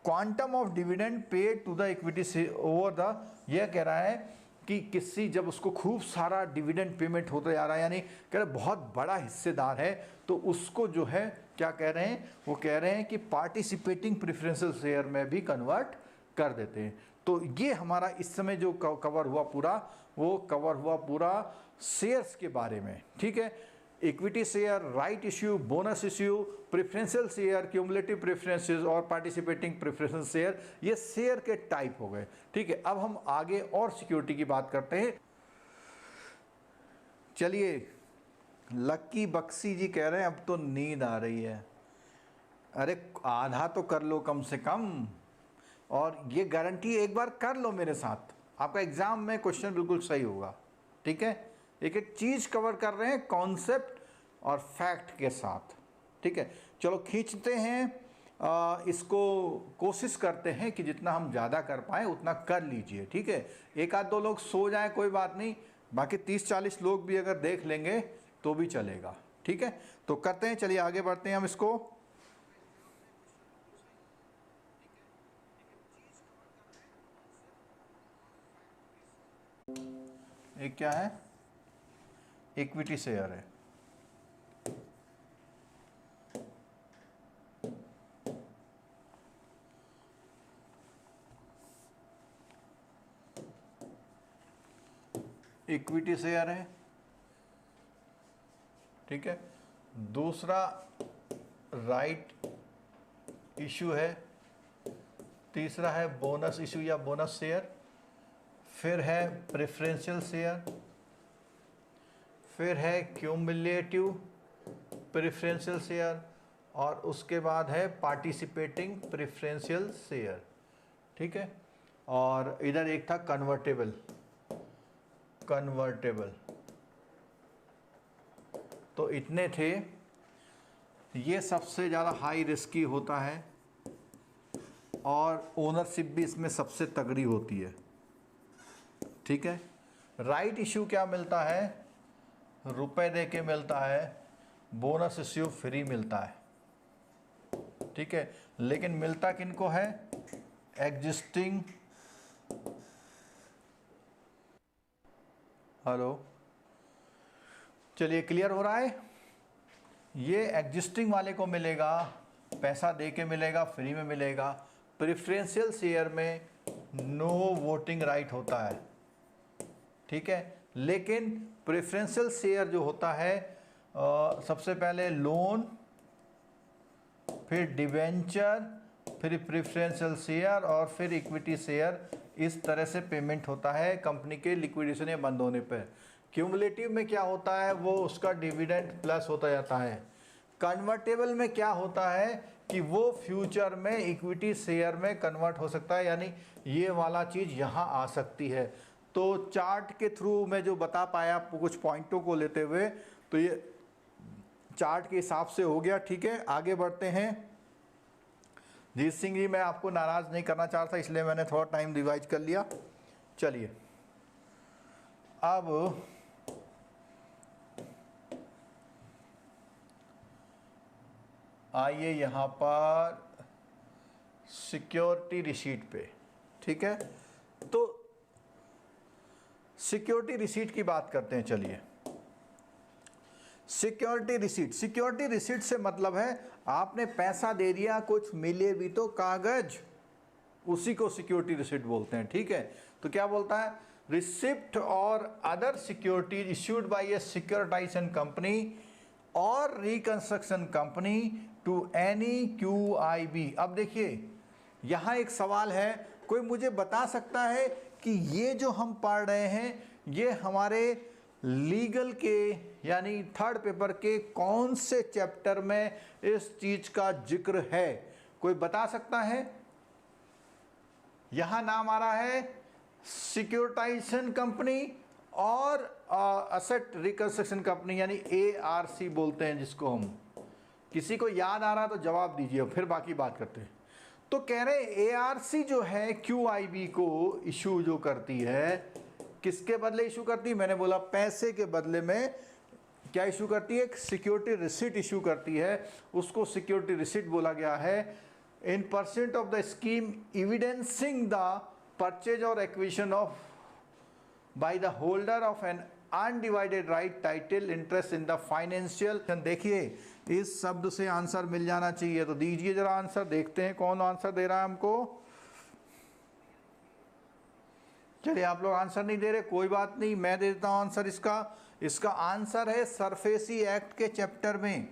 A: quantum of dividend paid to the equity over the. यह कह रहा है कि किसी जब उसको खूब सारा डिविडेंड पेमेंट होता जा रहा है, यानी कह रहे बहुत बड़ा हिस्सेदार है, तो उसको जो है क्या कह रहे हैं, वो कह रहे हैं कि पार्टिसिपेटिंग प्रेफरेंशियल शेयर में भी कन्वर्ट कर देते हैं। तो ये हमारा इस समय जो कवर हुआ पूरा, वो कवर हुआ पूरा शेयर्स के बारे में, ठीक है। Equity share, right issue, bonus issue, preferential share, cumulative preferences और पार्टिसिपेटिंग प्रेफरेंशियल शेयर, ये शेयर के टाइप हो गए। ठीक है, अब हम आगे और सिक्योरिटी की बात करते हैं। चलिए, लक्की बक्सी जी कह रहे हैं अब तो नींद आ रही है। अरे आधा तो कर लो कम से कम, और ये गारंटी एक बार कर लो मेरे साथ, आपका एग्जाम में क्वेश्चन बिल्कुल सही होगा। ठीक है, एक एक चीज कवर कर रहे हैं कॉन्सेप्ट और फैक्ट के साथ। ठीक है, चलो खींचते हैं इसको, कोशिश करते हैं कि जितना हम ज़्यादा कर पाएँ उतना कर लीजिए। ठीक है, एक आध दो लोग सो जाएं कोई बात नहीं, बाकी 30-40 लोग भी अगर देख लेंगे तो भी चलेगा। ठीक है, तो करते हैं, चलिए आगे बढ़ते हैं हम इसको। एक क्या है, इक्विटी शेयर है। इक्विटी शेयर है। ठीक है, दूसरा राइट इशू है, तीसरा है बोनस इशू या बोनस शेयर, फिर है प्रेफरेंशियल शेयर, फिर है क्यूमुलेटिव प्रेफरेंशियल शेयर, और उसके बाद है पार्टिसिपेटिंग प्रेफरेंशियल शेयर। ठीक है, और इधर एक था कन्वर्टेबल। तो इतने थे। ये सबसे ज़्यादा हाई रिस्की होता है और ओनरशिप भी इसमें सबसे तगड़ी होती है। ठीक है, राइट इश्यू क्या मिलता है, रुपए दे के मिलता है, बोनस इश्यू फ्री मिलता है। ठीक है, लेकिन मिलता किनको है, एग्जिस्टिंग, हेलो, चलिए क्लियर हो रहा है। ये एग्जिस्टिंग वाले को मिलेगा, पैसा दे के मिलेगा, फ्री में मिलेगा। प्रेफरेंशियल शेयर में नो वोटिंग राइट होता है। ठीक है, लेकिन प्रेफरेंशियल शेयर जो होता है सबसे पहले लोन, फिर डिवेंचर, फिर प्रेफरेंशियल शेयर और फिर इक्विटी शेयर, इस तरह से पेमेंट होता है कंपनी के लिक्विडेशन या बंद होने पर। क्यूमुलेटिव में क्या होता है, वो उसका डिविडेंड प्लस होता जाता है। कन्वर्टेबल में क्या होता है कि वो फ्यूचर में इक्विटी शेयर में कन्वर्ट हो सकता है, यानी ये वाला चीज़ यहाँ आ सकती है। तो चार्ट के थ्रू मैं जो बता पाया आपको कुछ पॉइंटों को लेते हुए, तो ये चार्ट के हिसाब से हो गया। ठीक है, आगे बढ़ते हैं। जीत सिंह जी, मैं आपको नाराज़ नहीं करना चाहता, इसलिए मैंने थोड़ा टाइम रिवाइज कर लिया। चलिए, अब आइए यहाँ पर सिक्योरिटी रिसीट पे। ठीक है, तो सिक्योरिटी रिसीट की बात करते हैं। चलिए, सिक्योरिटी रिसीट से मतलब है आपने पैसा दे दिया, कुछ मिले भी तो कागज, उसी को सिक्योरिटी रिसीट बोलते हैं। ठीक है, तो क्या बोलता है, रिसिप्ट और other securities issued by a securitisation company और reconstruction company to any QIB। अब देखिए, यहाँ एक सवाल है, कोई मुझे बता सकता है कि ये जो हम पढ़ रहे हैं ये हमारे लीगल के यानी थर्ड पेपर के कौन से चैप्टर में इस चीज का जिक्र है, कोई बता सकता है? यहां नाम आ रहा है सिक्योरिटाइजेशन कंपनी और असेट रिकंस्ट्रक्शन कंपनी, यानी ARC बोलते हैं जिसको हम। किसी को याद आ रहा तो जवाब दीजिए, फिर बाकी बात करते हैं। तो कह रहे ARC जो है QIB को इशू जो करती है, किसके बदले इशू करती है? मैंने बोला पैसे के बदले में क्या इशू करती है? एक सिक्योरिटी रिसीट इशू करती है, उसको सिक्योरिटी रिसीट बोला गया है। In percent of the scheme evidencing the purchase और acquisition of by the holder of an undivided right title interest in the financial. देखिए, इस शब्द से आंसर मिल जाना चाहिए, तो दीजिए जरा आंसर, देखते हैं कौन आंसर दे रहा है हमको। चलिए, आप लोग आंसर नहीं दे रहे, कोई बात नहीं, मैं दे देता हूं आंसर इसका। इसका आंसर है सरफेसी एक्ट के चैप्टर में।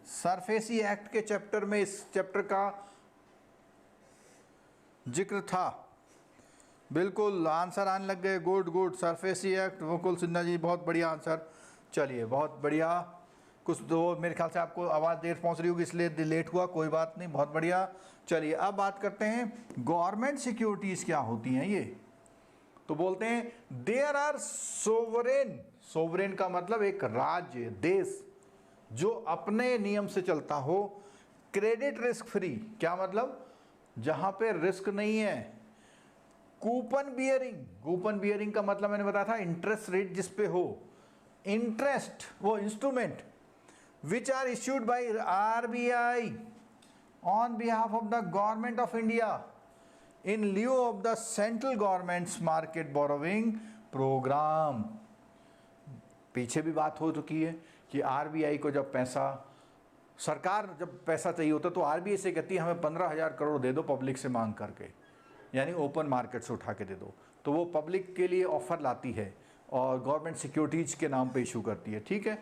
A: सरफेसी एक्ट के चैप्टर में इस चैप्टर का जिक्र था। बिल्कुल आंसर आने लग गए, good good. SARFAESI act, Mukul Sinha ji बहुत बढ़िया आंसर। चलिए बहुत बढ़िया। कुछ दो मेरे ख्याल से आपको आवाज़ देर पहुंच रही होगी इसलिए लेट हुआ, कोई बात नहीं, बहुत बढ़िया। चलिए अब बात करते हैं गवर्नमेंट सिक्योरिटीज़ क्या होती हैं ये। तो बोलते हैं देयर आर सोवरेन, सोवरेन का मतलब एक राज्य, देश जो अपने नियम से चलता हो। क्रेडिट रिस्क फ्री, क्या मतलब, जहां पे रिस्क नहीं है। कूपन बियरिंग, कूपन बियरिंग का मतलब मैंने बताया था इंटरेस्ट रेट जिस पे हो। इंटरेस्ट वो instrument which are issued by RBI on behalf of the government of India in lieu of the central governments market borrowing program. पीछे भी बात हो चुकी है कि आरबीआई को जब पैसा, सरकार जब पैसा चाहिए होता तो आरबीआई से कहती है हमें 15,000 करोड़ दे दो पब्लिक से मांग करके, यानी ओपन मार्केट से उठा के दे दो। तो वो पब्लिक के लिए ऑफर लाती है और गवर्नमेंट सिक्योरिटीज के नाम पे इशू करती है, ठीक है।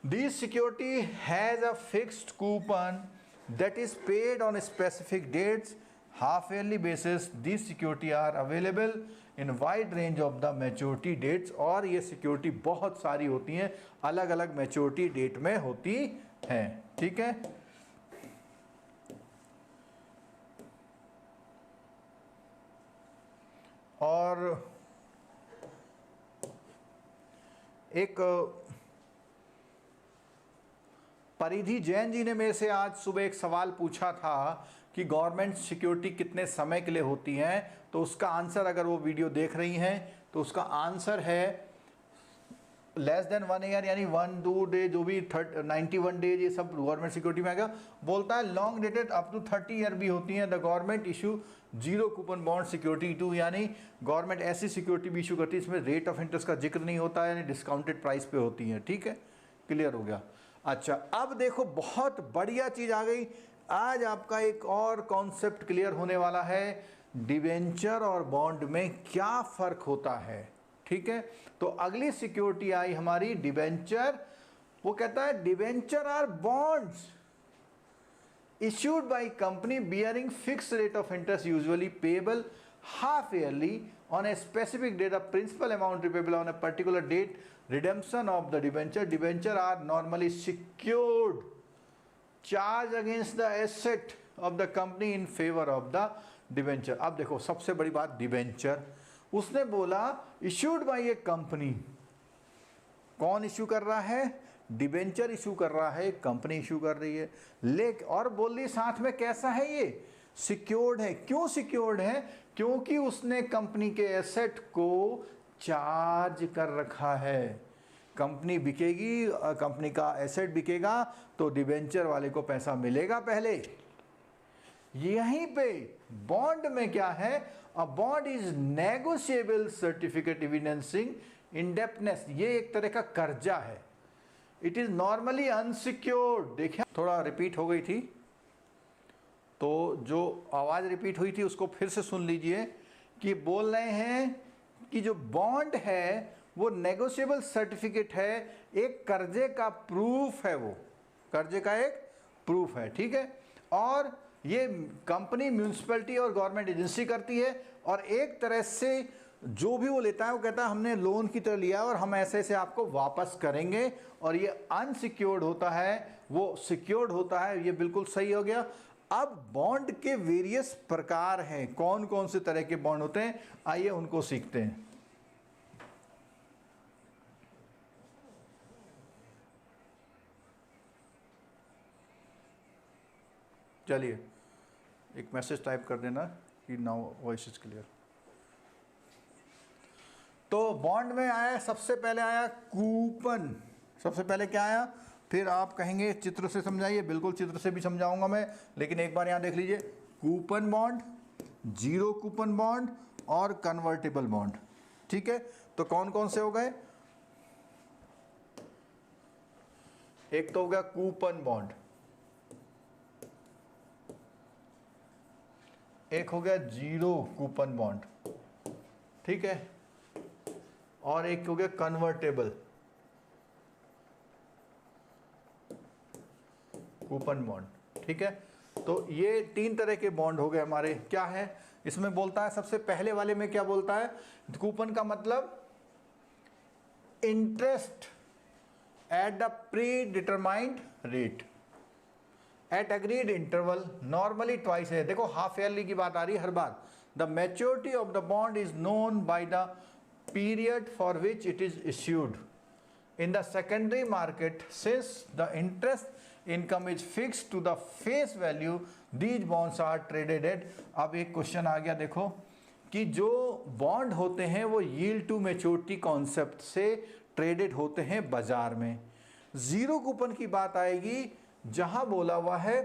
A: This security has a fixed coupon that is paid on specific dates, half yearly basis. This security are available in wide range of the maturity dates. और ये सिक्योरिटी बहुत सारी होती हैं, अलग अलग मैच्योरिटी डेट में होती हैं, ठीक है। और एक परिधि जैन जी ने मेरे से आज सुबह एक सवाल पूछा था कि गवर्नमेंट सिक्योरिटी कितने समय के लिए होती हैं, तो उसका आंसर, अगर वो वीडियो देख रही हैं तो उसका आंसर है लेस देन 1 ईयर, यानी 1-2 डे, जो भी 91 डेज, ये सब गवर्नमेंट सिक्योरिटी में आएगा। बोलता है long dated up to 30 year भी होती हैं। The government issue zero coupon bond security too, यानी गवर्नमेंट ऐसी सिक्योरिटी भी इशू करती है इसमें रेट ऑफ इंटरेस्ट का जिक्र नहीं होता है, यानी डिस्काउंटेड प्राइस पे होती है, ठीक है। क्लियर हो गया। अच्छा अब देखो बहुत बढ़िया चीज़ आ गई। आज आपका एक और कॉन्सेप्ट क्लियर होने वाला है, डिवेंचर और बॉन्ड में क्या फ़र्क होता है, ठीक है। तो अगली सिक्योरिटी आई हमारी डिवेंचर। वो कहता है debenture are bonds issued by company bearing fixed rate of interest usually payable half yearly on a specific date of principal amount repayable on a particular date. Redemption of the debenture are normally secured charge against the asset of the company in favor of the debenture. अब देखो सबसे बड़ी बात debenture, उसने बोला issued by a company, कौन issue कर रहा है, डिबेंचर इशू कर रहा है, कंपनी इशू कर रही है। लेकिन और बोल रही साथ में कैसा है, ये सिक्योर्ड है। क्यों सिक्योर्ड है, क्योंकि उसने कंपनी के एसेट को चार्ज कर रखा है। कंपनी बिकेगी, कंपनी का एसेट बिकेगा तो डिबेंचर वाले को पैसा मिलेगा पहले। यहीं पे बॉन्ड में क्या है, a bond is negotiable certificate evidencing indebtedness, ये एक तरह का कर्जा है। It is normally unsecured. देखिए थोड़ा रिपीट हो गई थी, तो जो आवाज़ रिपीट हुई थी उसको फिर से सुन लीजिए कि बोल रहे हैं कि जो बॉन्ड है वो नेगोशिएबल सर्टिफिकेट है, एक कर्जे का प्रूफ है, वो कर्जे का एक प्रूफ है, ठीक है। और ये कंपनी म्यूनिसिपैलिटी और गवर्नमेंट एजेंसी करती है, और एक तरह से जो भी वो लेता है वो कहता है हमने लोन की तरह लिया और हम ऐसे ऐसे आपको वापस करेंगे, और ये अनसिक्योर्ड होता है, वो सिक्योर्ड होता है। ये बिल्कुल सही हो गया। अब बॉन्ड के वेरियस प्रकार हैं, कौन कौन से तरह के बॉन्ड होते हैं, आइए उनको सीखते हैं। चलिए एक मैसेज टाइप कर देना कि नाउ वॉइस इज क्लियर। तो बॉन्ड में आया, सबसे पहले आया कूपन। सबसे पहले क्या आया, फिर आप कहेंगे चित्र से समझाइए, बिल्कुल चित्र से भी समझाऊंगा मैं, लेकिन एक बार यहाँ देख लीजिए, coupon bond, zero coupon bond और कन्वर्टेबल बॉन्ड, ठीक है। तो कौन कौन से हो गए, एक तो हो गया कूपन बॉन्ड, एक हो गया जीरो कूपन बॉन्ड, ठीक है, और एक हो गया कन्वर्टेबल कूपन बॉन्ड, ठीक है। तो ये तीन तरह के बॉन्ड हो गए हमारे। क्या है इसमें बोलता है, सबसे पहले वाले में क्या बोलता है, कूपन का मतलब interest at the pre determined rate at agreed interval normally twice है। देखो हाफ ईयरली की बात आ रही है हर बार। The maturity of the bond is known by the period for which it is issued in the secondary market since the interest income is fix to the face value these bonds are traded at. अब एक question आ गया देखो कि जो bond होते हैं वो yield to maturity concept से ट्रेडेड होते हैं बाजार में। जीरो कूपन की बात आएगी जहां बोला हुआ है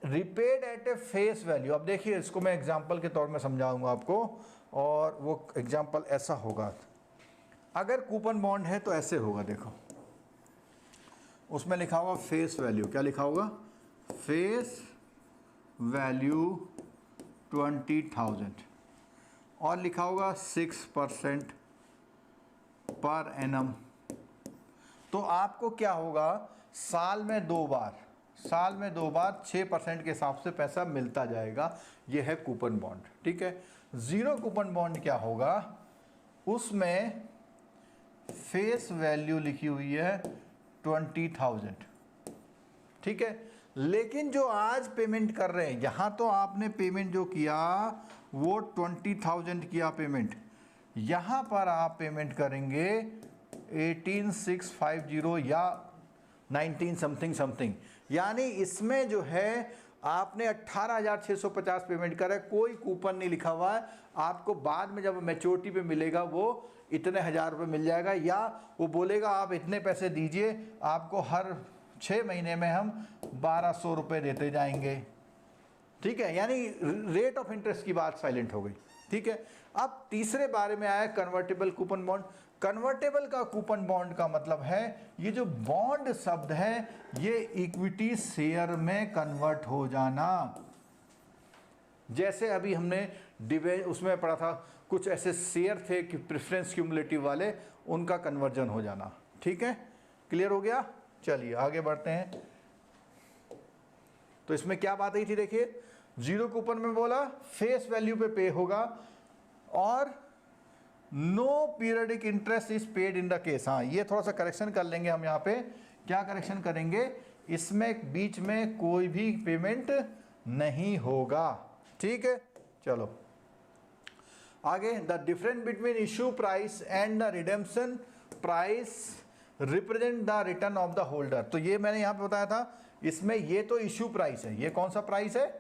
A: रिपेड एट ए फेस वैल्यू। अब देखिए इसको मैं एग्जांपल के तौर में समझाऊंगा आपको, और वो एग्जांपल ऐसा होगा, अगर कूपन बॉन्ड है तो ऐसे होगा, देखो उसमें लिखा होगा फेस वैल्यू, क्या लिखा होगा, फेस वैल्यू 20,000 और लिखा होगा 6% पर एनम। तो आपको क्या होगा, साल में दो बार 6% के हिसाब से पैसा मिलता जाएगा। ये है कूपन बॉन्ड, ठीक है। जीरो कूपन बॉन्ड क्या होगा, उसमें फेस वैल्यू लिखी हुई है 20,000, ठीक है। लेकिन जो आज पेमेंट कर रहे हैं, यहाँ तो आपने पेमेंट जो किया वो 20,000 किया पेमेंट, यहाँ पर आप पेमेंट करेंगे 18,650 या 19 समथिंग, यानी इसमें जो है आपने 18,650 पेमेंट करा है, कोई कूपन नहीं लिखा हुआ है। आपको बाद में जब मैच्योरिटी पे मिलेगा वो इतने हज़ार रुपये मिल जाएगा, या वो बोलेगा आप इतने पैसे दीजिए, आपको हर 6 महीने में हम 1,200 रुपये देते जाएंगे, ठीक है। यानी रेट ऑफ इंटरेस्ट की बात साइलेंट हो गई, ठीक है। अब तीसरे बारे में आया कन्वर्टेबल कूपन बॉन्ड। कन्वर्टेबल का कूपन बॉन्ड का मतलब है ये जो बॉन्ड शब्द है ये इक्विटी शेयर में कन्वर्ट हो जाना। जैसे अभी हमने उसमें पढ़ा था, कुछ ऐसे शेयर थे कि प्रेफरेंस क्यूमुलेटिव वाले, उनका कन्वर्जन हो जाना, ठीक है। क्लियर हो गया, चलिए आगे बढ़ते हैं। तो इसमें क्या बात आई थी, देखिए जीरो कूपन में बोला फेस वैल्यू पे होगा और no periodic interest is paid in the case. हाँ, ये थोड़ा सा करेक्शन कर लेंगे हम यहाँ पे। क्या करेक्शन करेंगे, इसमें बीच में कोई भी पेमेंट नहीं होगा, ठीक है। चलो आगे, the difference between issue price and the redemption price represent the return of the holder. तो ये मैंने यहाँ पे बताया था, इसमें ये तो इशू प्राइस है, ये कौन सा प्राइस है,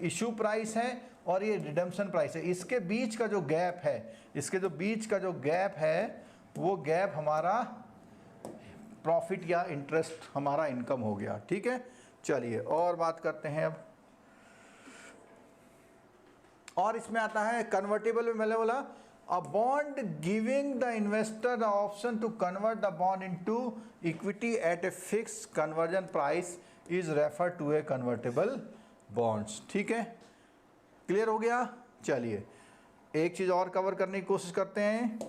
A: इशू प्राइस है, और ये रिडेम्पशन प्राइस है। इसके बीच का जो गैप है, इसके जो बीच का जो गैप है वो गैप हमारा प्रॉफिट या इंटरेस्ट हमारा इनकम हो गया, ठीक है। चलिए और बात करते हैं अब, और इसमें आता है कन्वर्टेबल में मैंने बोला a bond giving the investor the option to convert the bond into equity at a fix conversion price is refer to a convertible bonds, ठीक है। क्लियर हो गया। चलिए एक चीज और कवर करने की कोशिश करते हैं।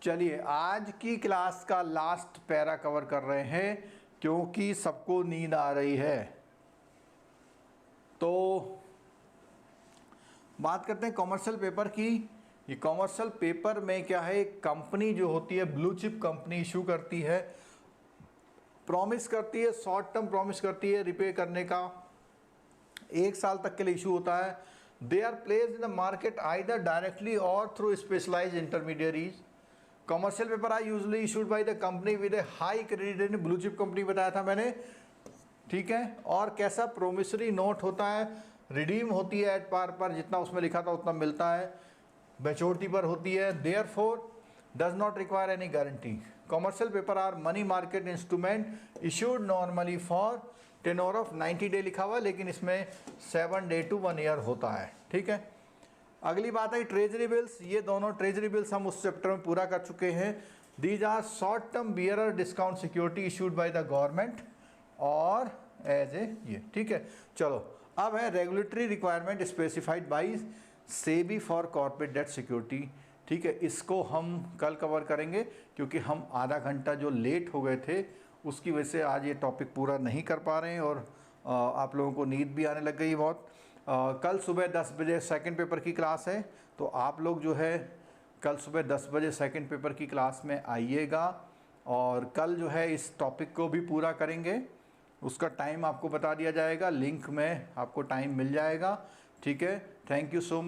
A: चलिए आज की क्लास का लास्ट पैरा कवर कर रहे हैं क्योंकि सबको नींद आ रही है। तो बात करते हैं कॉमर्शियल पेपर की। ये कॉमर्शियल पेपर में क्या है, एक कंपनी जो होती है ब्लू चिप कंपनी इशू करती है, प्रॉमिस करती है, शॉर्ट टर्म प्रॉमिस करती है रिपे करने का, 1 साल तक के लिए इशू होता है। They are placed in the market either directly और through specialised intermediaries. Commercial paper are usually issued by the company with a high credit, blue chip company बताया था मैंने, ठीक है। और कैसा प्रोमिसरी नोट होता है, रिडीम होती है एट पार पर, जितना उसमें लिखा था उतना मिलता है, मैच्योरिटी पर होती है, therefore does not require any guarantee. Commercial paper are money market instrument issued normally for tenor of 90 day लिखा हुआ, लेकिन इसमें 7 डे टू 1 ईयर होता है, ठीक है। अगली बात है ट्रेजरी बिल्स। ये दोनों ट्रेजरी बिल्स हम उस चैप्टर में पूरा कर चुके हैं। These are short term bearer discount security issued by the government और एज ए ये, ठीक है। चलो अब है regulatory requirement specified by SEBI for corporate debt security, ठीक है। इसको हम कल कवर करेंगे क्योंकि हम आधा घंटा जो लेट हो गए थे उसकी वजह से आज ये टॉपिक पूरा नहीं कर पा रहे हैं और आप लोगों को नींद भी आने लग गई बहुत। कल सुबह 10 बजे सेकंड पेपर की क्लास है, तो आप लोग जो है कल सुबह 10 बजे सेकंड पेपर की क्लास में आइएगा और कल जो है इस टॉपिक को भी पूरा करेंगे। उसका टाइम आपको बता दिया जाएगा, लिंक में आपको टाइम मिल जाएगा, ठीक है। Thank you so much.